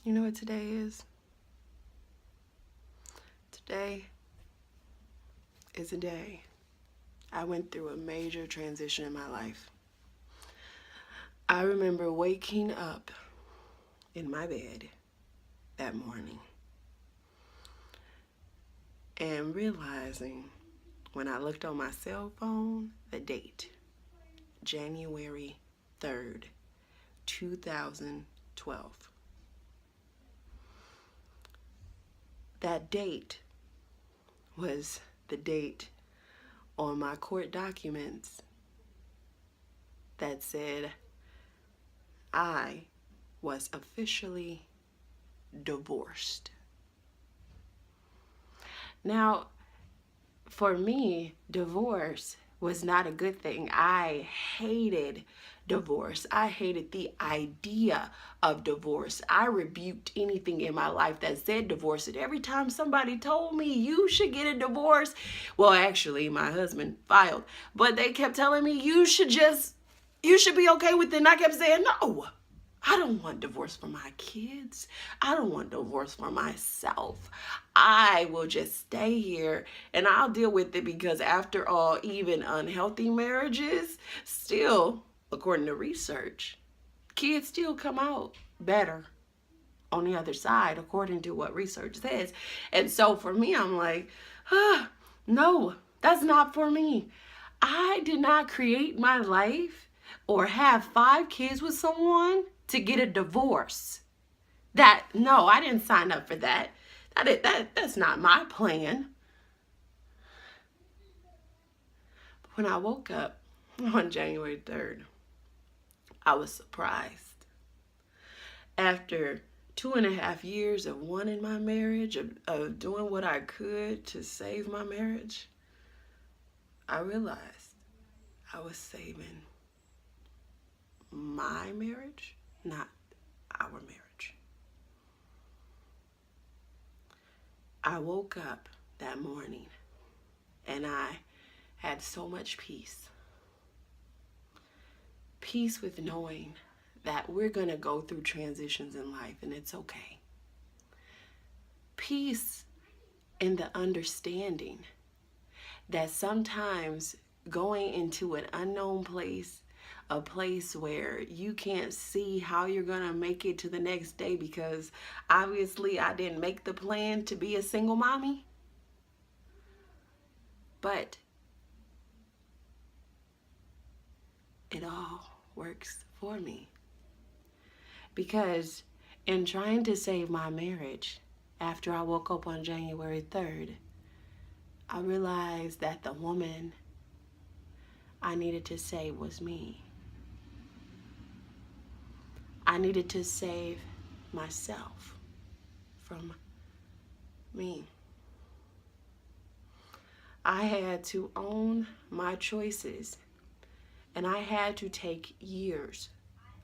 You know what today is? Today is a day I went through a major transition in my life. I remember waking up in my bed that morning and realizing when I looked on my cell phone the date, January 3rd, 2012. That date was the date on my court documents that said I was officially divorced. Now, for me, divorce was not a good thing. I hated divorce. I hated the idea of divorce. I rebuked anything in my life that said divorce. And every time somebody told me you should get a divorce, well, actually, my husband filed, but they kept telling me you should be okay with it. And I kept saying, no, I don't want divorce for my kids. I don't want divorce for myself. I will just stay here and I'll deal with it, because after all, even unhealthy marriages still, according to research, kids still come out better on the other side, according to what research says. And so for me, I'm like, no, that's not for me. I did not create my life or have 5 kids with someone to get a divorce. No, I didn't sign up for that. That's not my plan. When I woke up on January 3rd, I was surprised. After 2.5 years of wanting my marriage, of doing what I could to save my marriage, I realized I was saving my marriage, not our marriage. I woke up that morning and I had so much peace. Peace with knowing that we're going to go through transitions in life and it's okay. Peace in the understanding that sometimes going into an unknown place, a place where you can't see how you're going to make it to the next day, because obviously I didn't make the plan to be a single mommy. But it all works for me, because in trying to save my marriage, after I woke up on January 3rd, I realized that the woman I needed to save was me. I needed to save myself from me. I had to own my choices, and I had to take years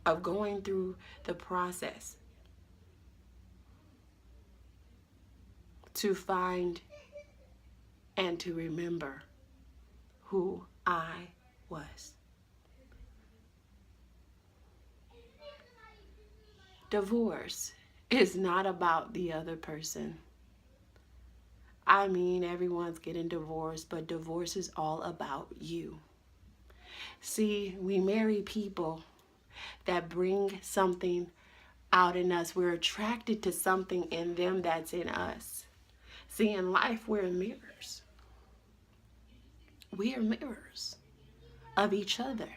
of going through the process to find and to remember who I was. Divorce is not about the other person. I mean, everyone's getting divorced, but divorce is all about you. See, we marry people that bring something out in us. We're attracted to something in them that's in us. See, in life, we're mirrors. We are mirrors of each other.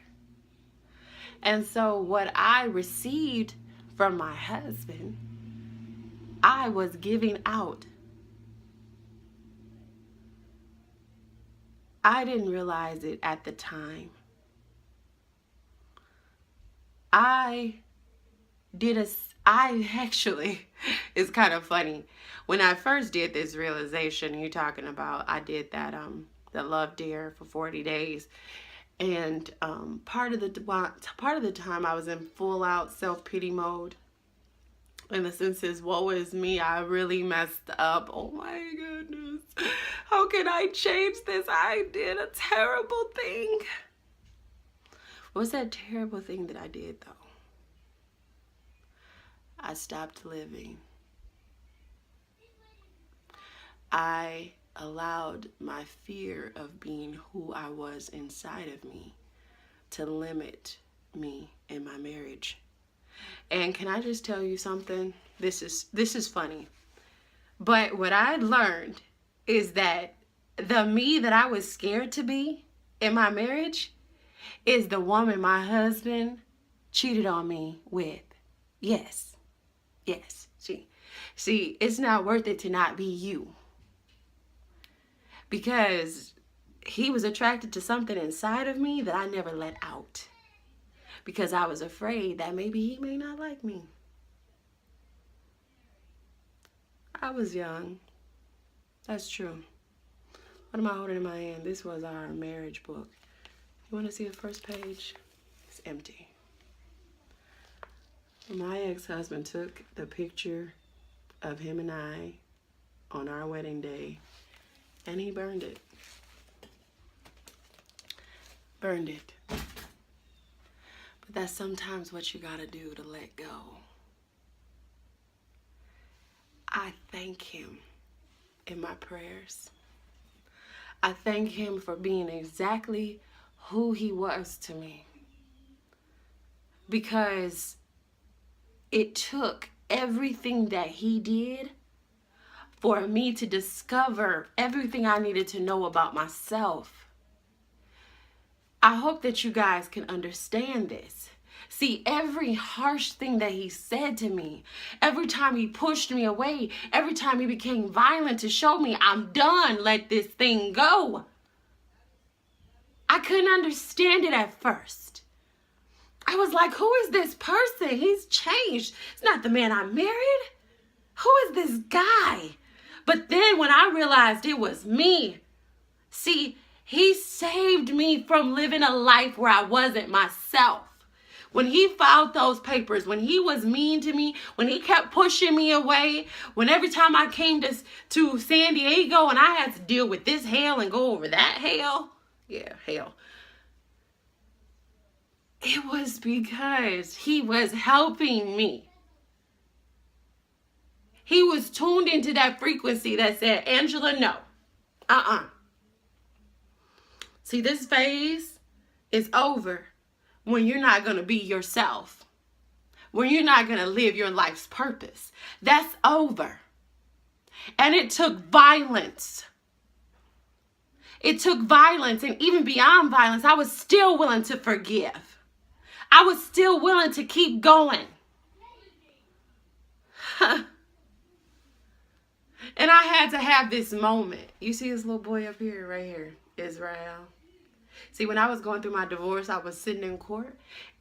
And so what I received from my husband, I was giving out. I didn't realize it at the time. I actually, it's kind of funny. When I first did this realization, you're talking about, I did that, the Love Dare for 40 days. And part of the time I was in full out self-pity mode. In the sense is, woe is me, I really messed up. Oh my goodness. How can I change this? I did a terrible thing. What's that terrible thing that I did though? I stopped living. I allowed my fear of being who I was inside of me to limit me in my marriage. And can I just tell you something? This is funny. But what I learned is that the me that I was scared to be in my marriage is the woman my husband cheated on me with. Yes. Yes. See, it's not worth it to not be you. Because he was attracted to something inside of me that I never let out. Because I was afraid that maybe he may not like me. I was young. That's true. What am I holding in my hand? This was our marriage book. You want to see the first page? It's empty. My ex-husband took the picture of him and I on our wedding day, and he burned it. Burned it. But that's sometimes what you gotta do to let go. I thank him in my prayers. I thank him for being exactly who he was to me. Because it took everything that he did for me to discover everything I needed to know about myself. I hope that you guys can understand this. See, every harsh thing that he said to me, every time he pushed me away, every time he became violent to show me I'm done, let this thing go, I couldn't understand it at first. I was like, who is this person? He's changed. It's not the man I married. Who is this guy? But then when I realized it was me, see, he saved me from living a life where I wasn't myself. When he filed those papers, when he was mean to me, when he kept pushing me away, when every time I came to San Diego and I had to deal with this hell and go over that hell, hell. It was because he was helping me. He was tuned into that frequency that said, Angela, no. See, this phase is over when you're not going to be yourself. When you're not going to live your life's purpose. That's over. And it took violence. It took violence, and even beyond violence, I was still willing to forgive. I was still willing to keep going. And I had to have this moment. You see this little boy up here, right here, Israel. See, when I was going through my divorce, I was sitting in court,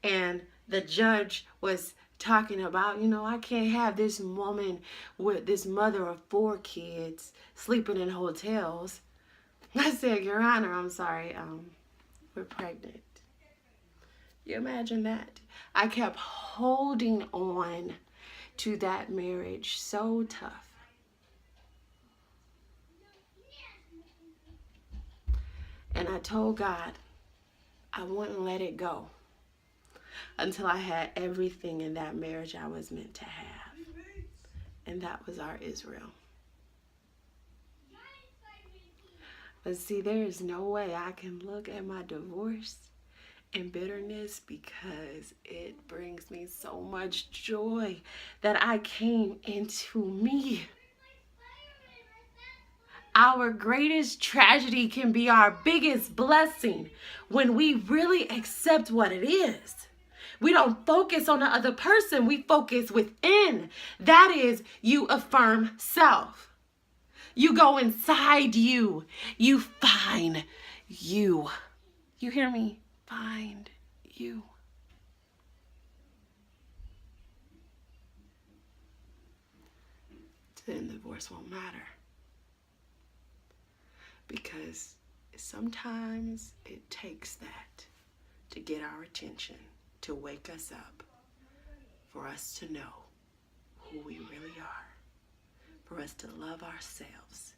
and the judge was talking about, I can't have this woman with this mother of 4 kids sleeping in hotels. I said, Your Honor, I'm sorry, we're pregnant. You imagine that? I kept holding on to that marriage so tough. And I told God I wouldn't let it go until I had everything in that marriage I was meant to have. And that was our Israel. But see, there is no way I can look at my divorce in bitterness, because it brings me so much joy that I came into me. Our greatest tragedy can be our biggest blessing when we really accept what it is. We don't focus on the other person, we focus within. That is, you affirm self. You go inside you. You find you. You hear me? Find you. Then divorce won't matter. Because sometimes it takes that to get our attention, to wake us up, for us to know who we really are, for us to love ourselves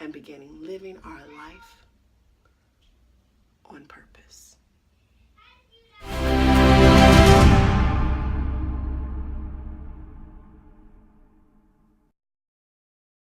and beginning living our life on purpose.